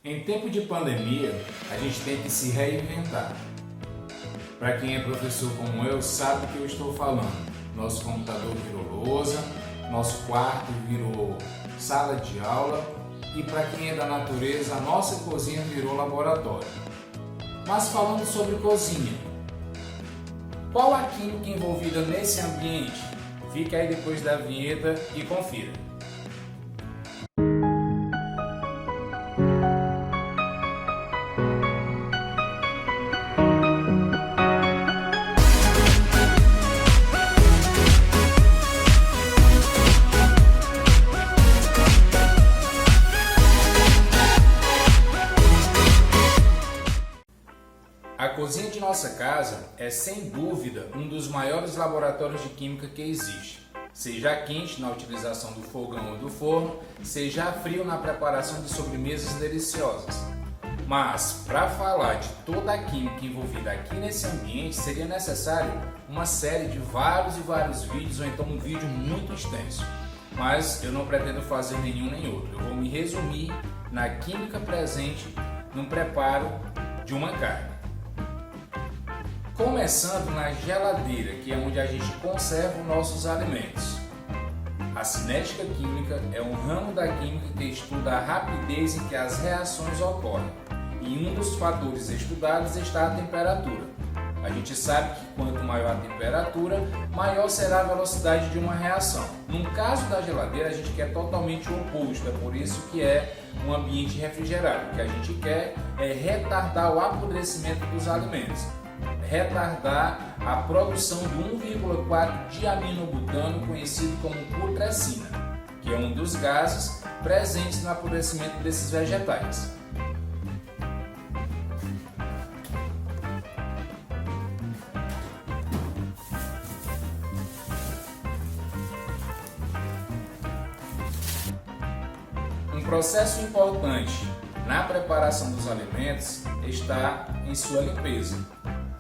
Em tempo de pandemia, a gente tem que se reinventar. Para quem é professor como eu, sabe do que eu estou falando. Nosso computador virou lousa, nosso quarto virou sala de aula e para quem é da natureza, a nossa cozinha virou laboratório. Mas falando sobre cozinha, qual a química envolvida nesse ambiente? Fique aí depois da vinheta e confira. A cozinha de nossa casa é, sem dúvida, um dos maiores laboratórios de química que existe. Seja quente na utilização do fogão ou do forno, seja frio na preparação de sobremesas deliciosas. Mas, para falar de toda a química envolvida aqui nesse ambiente, seria necessário uma série de vários vídeos, ou então um vídeo muito extenso. Mas eu não pretendo fazer nenhum nem outro. Eu vou me resumir na química presente no preparo de uma carne. Começando na geladeira, que é onde a gente conserva os nossos alimentos. A cinética química é um ramo da química que estuda a rapidez em que as reações ocorrem. E um dos fatores estudados está a temperatura. A gente sabe que quanto maior a temperatura, maior será a velocidade de uma reação. No caso da geladeira, a gente quer totalmente o oposto, é por isso que é um ambiente refrigerado. O que a gente quer é retardar o apodrecimento dos alimentos. Retardar a produção de 1,4 diaminobutano, conhecido como putrescina, que é um dos gases presentes no apodrecimento desses vegetais. Um processo importante na preparação dos alimentos está em sua limpeza.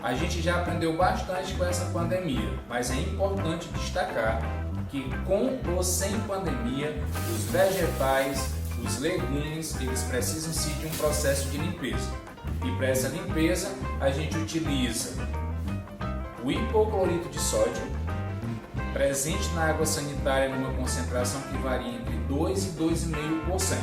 A gente já aprendeu bastante com essa pandemia, mas é importante destacar que com ou sem pandemia, os vegetais, os legumes, eles precisam sim de um processo de limpeza. E para essa limpeza, a gente utiliza o hipoclorito de sódio, presente na água sanitária numa concentração que varia entre 2 e 2,5%.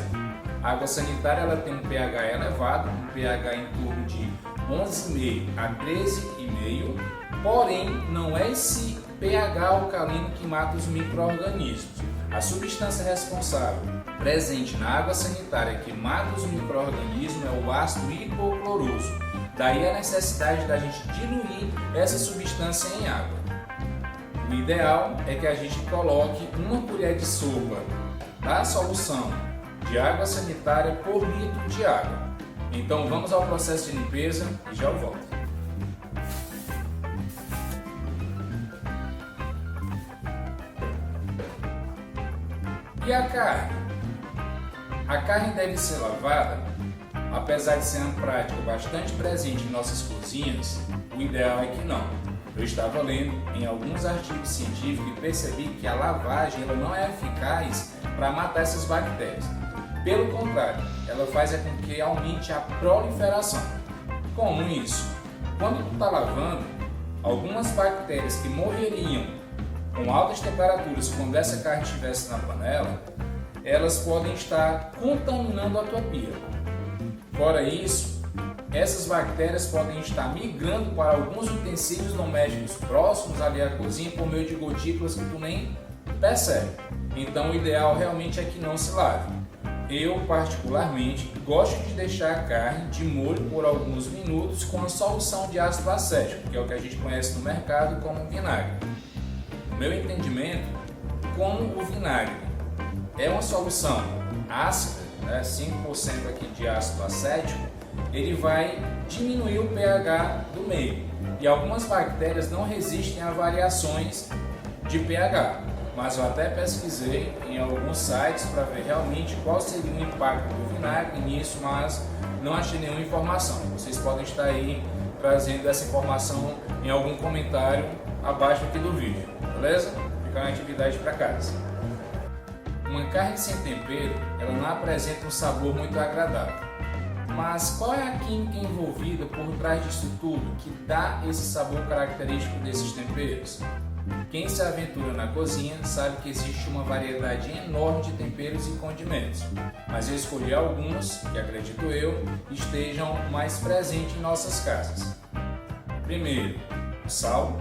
A água sanitária ela tem um pH elevado, um pH em torno de 11,5 a 13,5, porém não é esse pH alcalino que mata os micro-organismos. A substância responsável presente na água sanitária que mata os micro-organismos é o ácido hipocloroso. Daí a necessidade da gente diluir essa substância em água. O ideal é que a gente coloque uma colher de sopa da solução de água sanitária por litro de água. Então vamos ao processo de limpeza e já eu volto. E a carne? A carne deve ser lavada, apesar de ser uma prática bastante presente em nossas cozinhas, o ideal é que não. Eu estava lendo em alguns artigos científicos e percebi que a lavagem ela não é eficaz para matar essas bactérias. Pelo contrário, ela faz com que aumente a proliferação. Como isso? Quando tu está lavando, algumas bactérias que morreriam com altas temperaturas quando essa carne estivesse na panela, elas podem estar contaminando a tua pia. Fora isso, essas bactérias podem estar migrando para alguns utensílios domésticos próximos ali à cozinha por meio de gotículas que tu nem percebe. Então o ideal realmente é que não se lave. Eu, particularmente, gosto de deixar a carne de molho por alguns minutos com a solução de ácido acético, que é o que a gente conhece no mercado como vinagre. No meu entendimento, como o vinagre é uma solução ácida, 5% aqui de ácido acético, ele vai diminuir o pH do meio. E algumas bactérias não resistem a variações de pH. Mas eu até pesquisei em alguns sites para ver realmente qual seria o impacto do vinagre nisso, mas não achei nenhuma informação. Vocês podem estar aí trazendo essa informação em algum comentário abaixo aqui do vídeo, beleza? Fica uma atividade para casa. Uma carne sem tempero, ela não apresenta um sabor muito agradável. Mas qual é a química envolvida por trás disso tudo que dá esse sabor característico desses temperos? Quem se aventura na cozinha sabe que existe uma variedade enorme de temperos e condimentos, mas eu escolhi alguns que, acredito eu, estejam mais presentes em nossas casas. Primeiro, sal,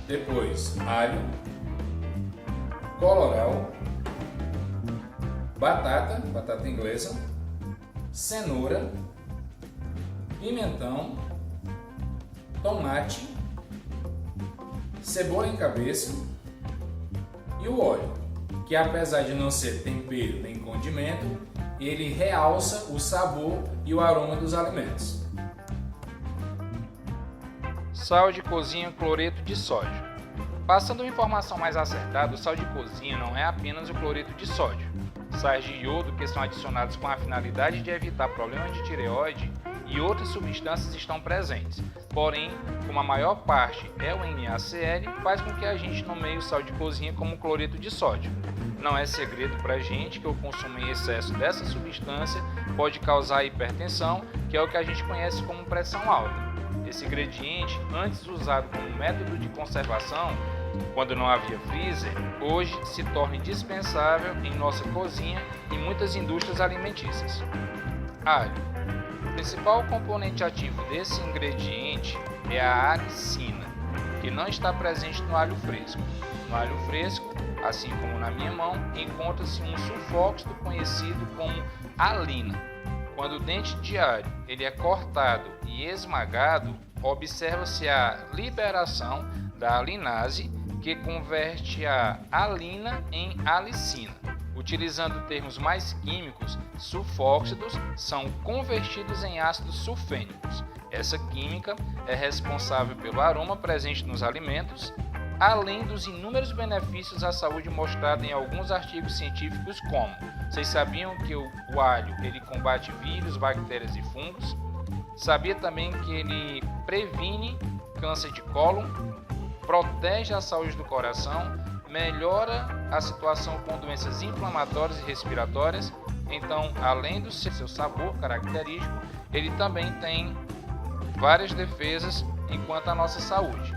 depois alho, colorau, batata inglesa, cenoura, pimentão, tomate, cebola em cabeça e o óleo, que apesar de não ser tempero nem condimento, ele realça o sabor e o aroma dos alimentos. Sal de cozinha, cloreto de sódio. Passando uma informação mais acertada, o sal de cozinha não é apenas o cloreto de sódio. Sais de iodo que são adicionados com a finalidade de evitar problemas de tireoide e outras substâncias estão presentes. Porém, como a maior parte é o NaCl, faz com que a gente nomeie o sal de cozinha como cloreto de sódio. Não é segredo para a gente que o consumo em excesso dessa substância pode causar hipertensão, que é o que a gente conhece como pressão alta. Esse ingrediente, antes usado como método de conservação, quando não havia freezer, hoje se torna indispensável em nossa cozinha e muitas indústrias alimentícias. Alho. O principal componente ativo desse ingrediente é a alicina, que não está presente no alho fresco. No alho fresco, assim como na minha mão, encontra-se um sulfóxido conhecido como alina. Quando o dente de alho ele é cortado e esmagado, observa-se a liberação da alinase, que converte a alina em alicina. Utilizando termos mais químicos, sulfóxidos são convertidos em ácidos sulfênicos. Essa química é responsável pelo aroma presente nos alimentos, além dos inúmeros benefícios à saúde mostrados em alguns artigos científicos como: vocês sabiam que o alho ele combate vírus, bactérias e fungos? Sabia também que ele previne câncer de cólon, protege a saúde do coração, melhora a situação com doenças inflamatórias e respiratórias. Então, além do seu sabor característico, ele também tem várias defesas enquanto à nossa saúde.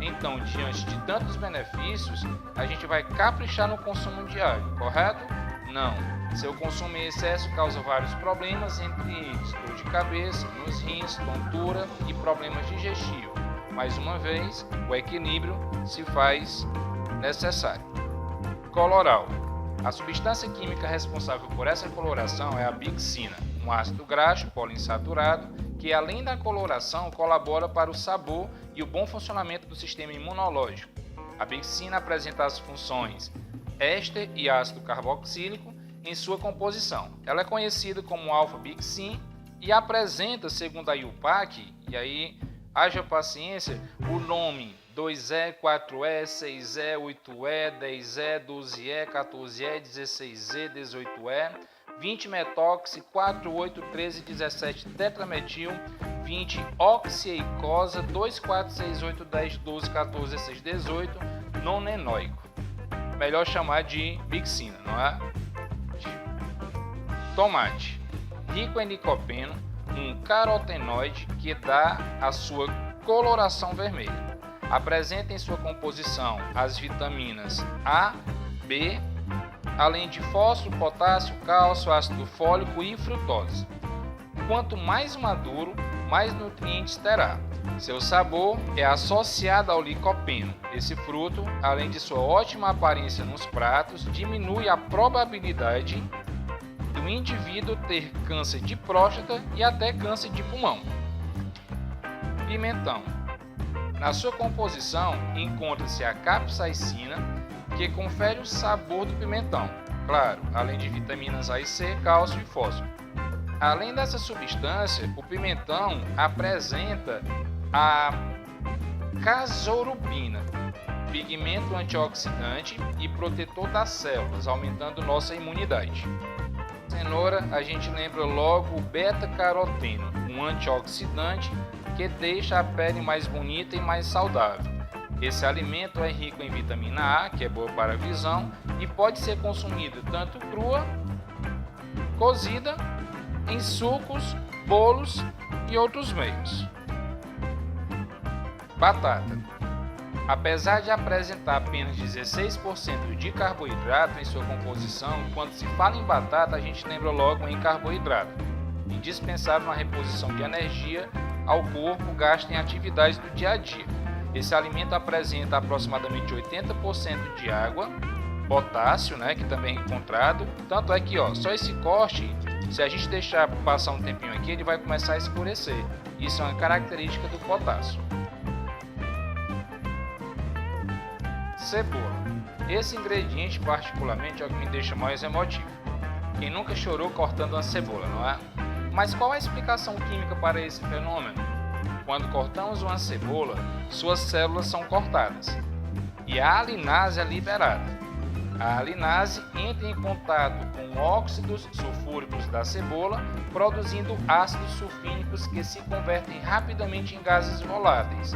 Então, diante de tantos benefícios, a gente vai caprichar no consumo de alho, correto? Não. Seu consumo em excesso causa vários problemas, entre eles dor de cabeça, nos rins, tontura e problemas digestivos. Mais uma vez, o equilíbrio se faz necessário. Colorau. A substância química responsável por essa coloração é a bixina, um ácido graxo poliinsaturado que, além da coloração, colabora para o sabor e o bom funcionamento do sistema imunológico. A bixina apresenta as funções éster e ácido carboxílico em sua composição. Ela é conhecida como alfa-bixin e apresenta, segundo a IUPAC, e aí haja paciência, o nome 2E, 4E, 6E, 8E, 10E, 12E, 14E, 16E, 18E, 20-metoxi, 4, 8, 13, 17 tetrametil, 20 oxieicose, 2, 4, 6, 8, 10, 12, 14, 16, 18, nonenoico. Melhor chamar de bixina, não é? Tomate. Rico em licopeno, um carotenoide que dá a sua coloração vermelha. Apresenta em sua composição as vitaminas A, B, além de fósforo, potássio, cálcio, ácido fólico e frutose. Quanto mais maduro, mais nutrientes terá. Seu sabor é associado ao licopeno. Esse fruto, além de sua ótima aparência nos pratos, diminui a probabilidade do indivíduo ter câncer de próstata e até câncer de pulmão. Pimentão. Na sua composição encontra-se a capsaicina, que confere o sabor do pimentão, claro, além de vitaminas A e C, cálcio e fósforo. Além dessa substância, o pimentão apresenta a casorubina, pigmento antioxidante e protetor das células, aumentando nossa imunidade. Cenoura, a gente lembra logo o beta-caroteno, um antioxidante que deixa a pele mais bonita e mais saudável. Esse alimento é rico em vitamina A, que é boa para a visão, e pode ser consumido tanto crua, cozida em sucos, bolos e outros meios. Batata. Apesar de apresentar apenas 16% de carboidrato em sua composição, quando se fala em batata, a gente lembra logo em carboidrato, indispensável na reposição de energia ao corpo gasto em atividades do dia a dia. Esse alimento apresenta aproximadamente 80% de água, potássio, que também é encontrado. Tanto é que só esse corte, se a gente deixar passar um tempinho aqui, ele vai começar a escurecer. Isso é uma característica do potássio. Cebola. Esse ingrediente particularmente é o que me deixa mais emotivo. Quem nunca chorou cortando uma cebola, não é? Mas qual a explicação química para esse fenômeno? Quando cortamos uma cebola, suas células são cortadas e a alinase é liberada. A alinase entra em contato com óxidos sulfúricos da cebola, produzindo ácidos sulfínicos que se convertem rapidamente em gases voláteis,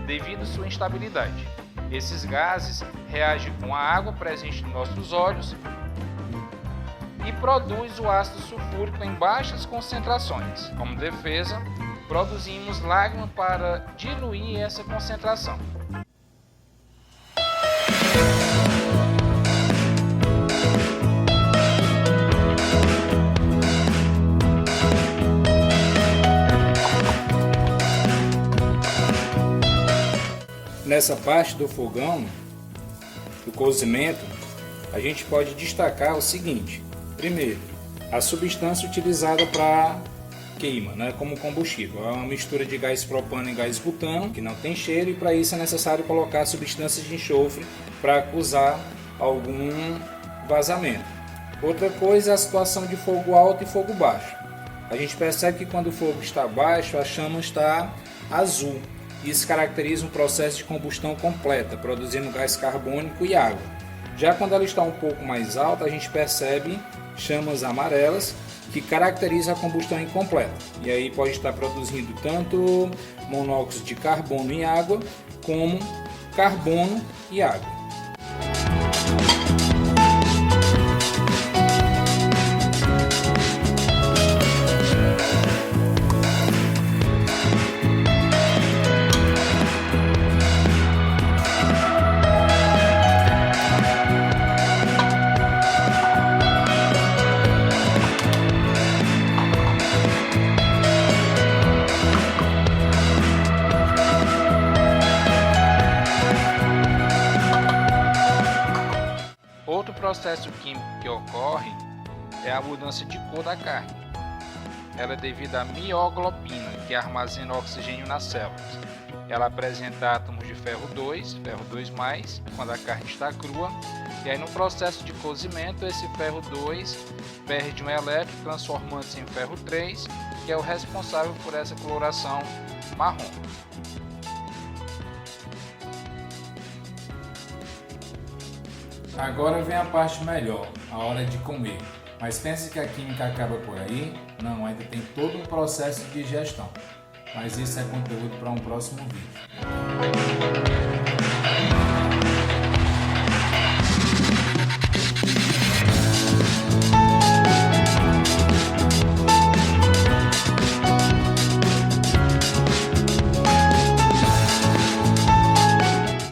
devido à sua instabilidade. Esses gases reagem com a água presente nos nossos olhos e produz o ácido sulfúrico em baixas concentrações. Como defesa, produzimos lágrima para diluir essa concentração. Nessa parte do fogão, do cozimento, a gente pode destacar o seguinte. Primeiro, a substância utilizada para queima, como combustível. É uma mistura de gás propano e gás butano, que não tem cheiro, e para isso é necessário colocar substâncias de enxofre para acusar algum vazamento. Outra coisa é a situação de fogo alto e fogo baixo. A gente percebe que quando o fogo está baixo, a chama está azul. Isso caracteriza um processo de combustão completa, produzindo gás carbônico e água. Já quando ela está um pouco mais alta, a gente percebe chamas amarelas, que caracteriza a combustão incompleta. E aí pode estar produzindo tanto monóxido de carbono e água, como carbono e água. Outro processo químico que ocorre é a mudança de cor da carne. Ela é devida à mioglobina, que armazena oxigênio nas células. Ela apresenta átomos de ferro 2, quando a carne está crua. E aí no processo de cozimento, esse ferro 2 perde um elétron, transformando-se em ferro 3, que é o responsável por essa coloração marrom. Agora vem a parte melhor, a hora de comer. Mas pense que a química acaba por aí? Não, ainda tem todo um processo de digestão. Mas isso é conteúdo para um próximo vídeo.